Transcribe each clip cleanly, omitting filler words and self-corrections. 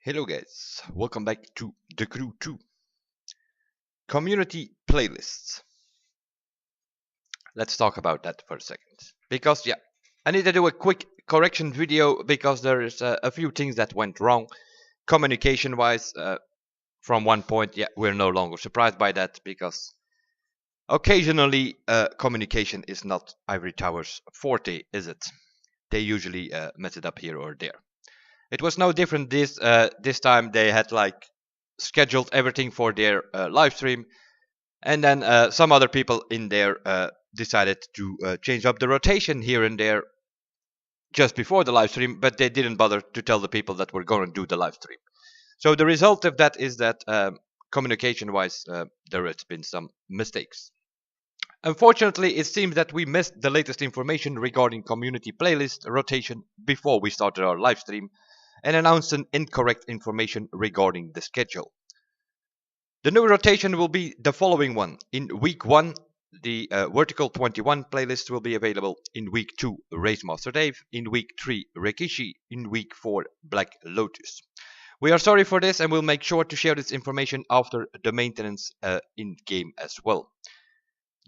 Hello guys, welcome back to The Crew 2. Community playlists. Let's talk about that for a second. Because I need to do a quick correction video because there is a few things that went wrong communication wise. From one point, we're no longer surprised by that because occasionally communication is not Ivory Tower's forte, is it? They usually mess it up here or there. It was no different this time. They had like scheduled everything for their live stream, and then some other people in there decided to change up the rotation here and there just before the live stream, but they didn't bother to tell the people that we're going to do the live stream. So the result of that is that communication-wise, there has been some mistakes. Unfortunately, it seems that we missed the latest information regarding community playlist rotation before we started our live stream and announced an incorrect information regarding the schedule. The new rotation will be the following one. In week 1, the Vertical 21 playlist will be available. In week 2, RaceMasterDave. In week 3, Rikishi. In week 4, Black Lotus. We are sorry for this and we'll make sure to share this information after the maintenance in game as well.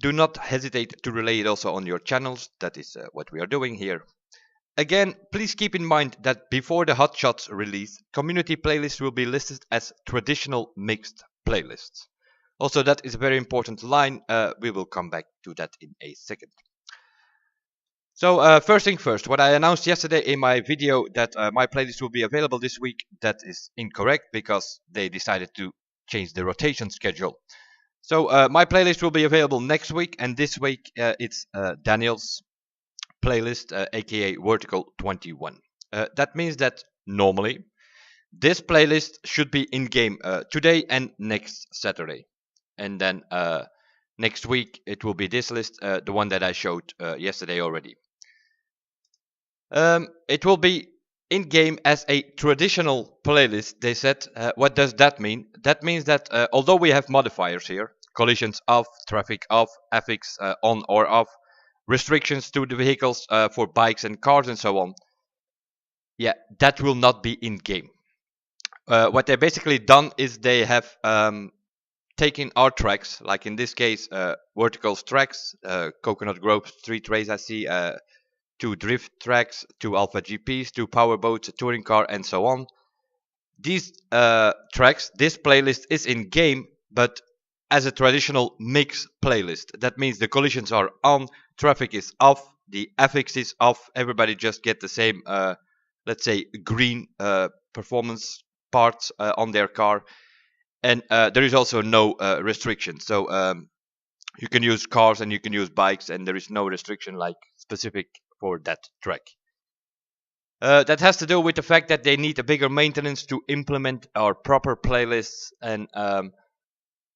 Do not hesitate to relay it also on your channels. That is what we are doing here. Again, please keep in mind that before the Hot Shots release, community playlists will be listed as traditional mixed playlists. Also, that is a very important line. We will come back to that in a second. So, first thing first, what I announced yesterday in my video that my playlist will be available this week, that is incorrect because they decided to change the rotation schedule. So, my playlist will be available next week, and this week it's Daniel's playlist, aka Vertical 21. That means that normally this playlist should be in game today and next Saturday, and then next week it will be this list, the one that I showed yesterday already. It will be in game as a traditional playlist. They said. What does that mean? That means that although we have modifiers here, collisions off, traffic off, FX on or off, restrictions to the vehicles for bikes and cars and so on. Yeah, that will not be in game. What they basically done is they have taken our tracks, like in this case, Vertical's tracks, Coconut Grove Street Race, I see, 2 drift tracks, 2 Alpha GPs, 2 power boats, a touring car, and so on. These tracks, this playlist is in game, but as a traditional mix playlist. That means the collisions are on, traffic is off, the FX is off, everybody just get the same, let's say, green performance parts on their car, and there is also no restriction. So you can use cars and you can use bikes, and there is no restriction like specific for that track. That has to do with the fact that they need a bigger maintenance to implement our proper playlists, and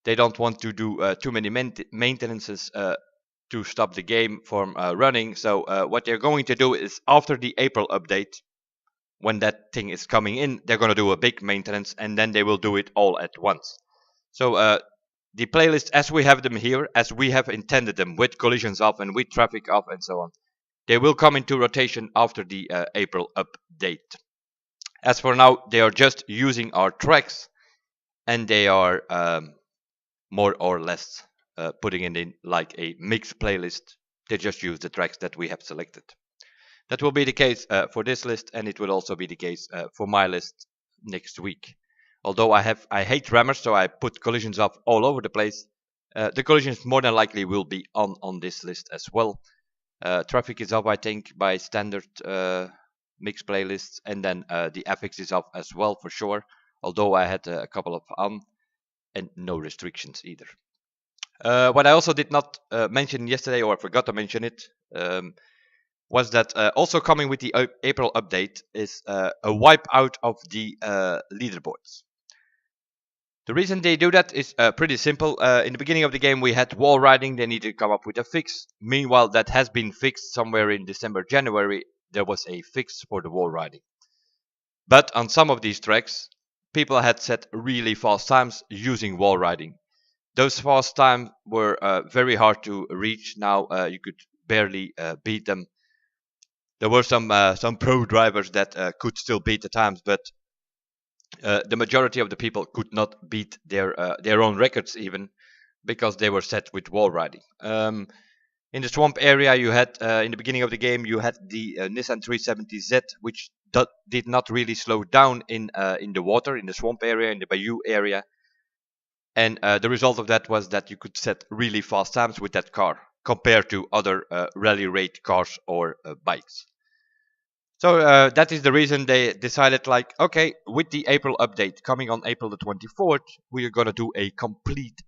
they don't want to do too many maintenances to stop the game from running. So what they're going to do is after the April update, when that thing is coming in, they're going to do a big maintenance, and then they will do it all at once. So the playlist as we have them here, as we have intended them, with collisions off and with traffic off and so on, they will come into rotation after the April update. As for now, they are just using our tracks, and they are more or less putting it in like a mixed playlist. They just use the tracks that we have selected. That will be the case for this list, and it will also be the case for my list next week. Although I hate rammers, so I put collisions off all over the place. The collisions more than likely will be on this list as well. Traffic is off, I think, by standard mixed playlists, and then the FX is off as well for sure. Although I had a couple of on, and no restrictions either. What I also did not mention yesterday, or I forgot to mention it, was that also coming with the April update is a wipe out of the leaderboards. The reason they do that is pretty simple. In the beginning of the game we had wall riding, they needed to come up with a fix. Meanwhile, that has been fixed somewhere in December, January. There was a fix for the wall riding. But on some of these tracks, people had set really fast times using wall riding. Those fast times were very hard to reach. Now you could barely beat them. There were some pro drivers that could still beat the times, but the majority of the people could not beat their own records even because they were set with wall riding. In the swamp area, you had in the beginning of the game you had the Nissan 370Z, which did not really slow down in the water, in the swamp area, in the bayou area, and the result of that was that you could set really fast times with that car compared to other rally rate cars or bikes. So that is the reason they decided, like, okay, with the April update coming on April the 24th, we are gonna do a complete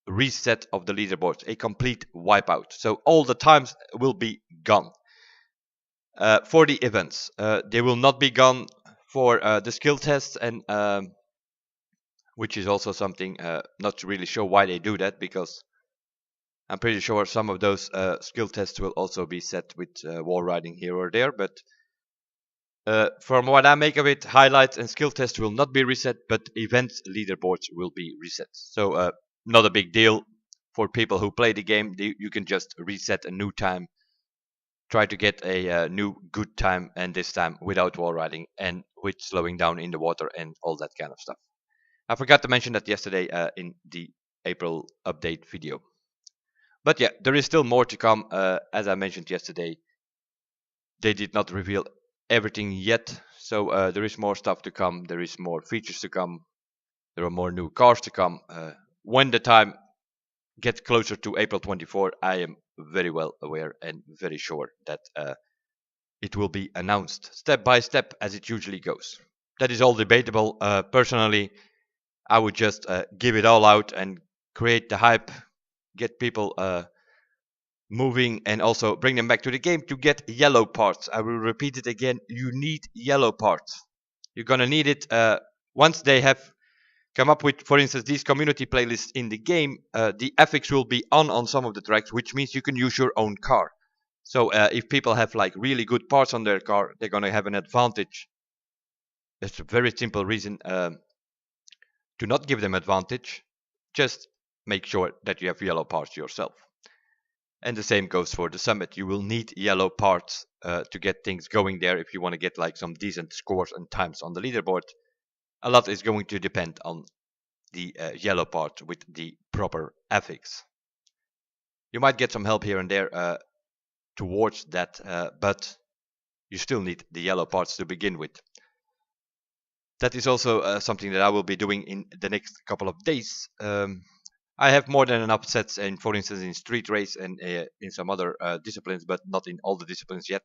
reset of the leaderboards, a complete wipeout. So all the times will be gone for the events. They will not be gone for the skill tests, and which is also something not really sure why they do that, because I'm pretty sure some of those skill tests will also be set with wall riding here or there. But from what I make of it, highlights and skill tests will not be reset, but events leaderboards will be reset. So not a big deal for people who play the game. You can just reset a new time, try to get a new good time, and this time without wall riding and with slowing down in the water and all that kind of stuff. I forgot to mention that yesterday in the April update video. But yeah, there is still more to come. As I mentioned yesterday, they did not reveal everything yet, so there is more stuff to come. There is more features to come. There are more new cars to come. When the time gets closer to April 24, I am very well aware and very sure that it will be announced step by step as it usually goes. That is all debatable. Personally, I would just give it all out and create the hype, get people moving, and also bring them back to the game to get yellow parts. I will repeat it again. You need yellow parts. You're gonna need it once they have come up with, for instance, these community playlists in the game. The affix will be on some of the tracks, which means you can use your own car. So if people have like really good parts on their car, they're gonna have an advantage. It's a very simple reason to not give them advantage. Just make sure that you have yellow parts yourself. And the same goes for the summit. You will need yellow parts to get things going there if you want to get like some decent scores and times on the leaderboard. A lot is going to depend on the yellow part with the proper affix. You might get some help here and there towards that, but you still need the yellow parts to begin with. That is also something that I will be doing in the next couple of days. I have more than enough sets, in, for instance, in street race and in some other disciplines, but not in all the disciplines yet.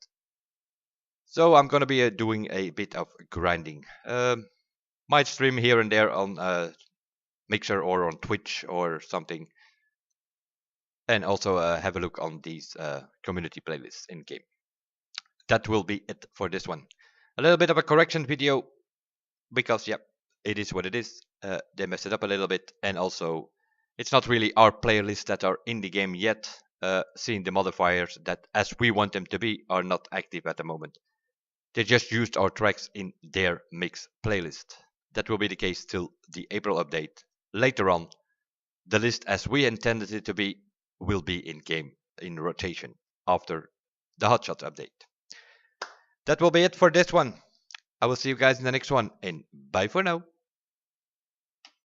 So I'm gonna be doing a bit of grinding. Might stream here and there on Mixer or on Twitch or something, and also have a look on these community playlists in game. That will be it for this one. A little bit of a correction video because, yeah, it is what it is. They messed it up a little bit, and also it's not really our playlists that are in the game yet. Seeing the modifiers that, as we want them to be, are not active at the moment. They just used our tracks in their mix playlist. That will be the case till the April update. Later on, the list as we intended it to be will be in game, in rotation, after the Hotshot update. That will be it for this one. I will see you guys in the next one, and bye for now.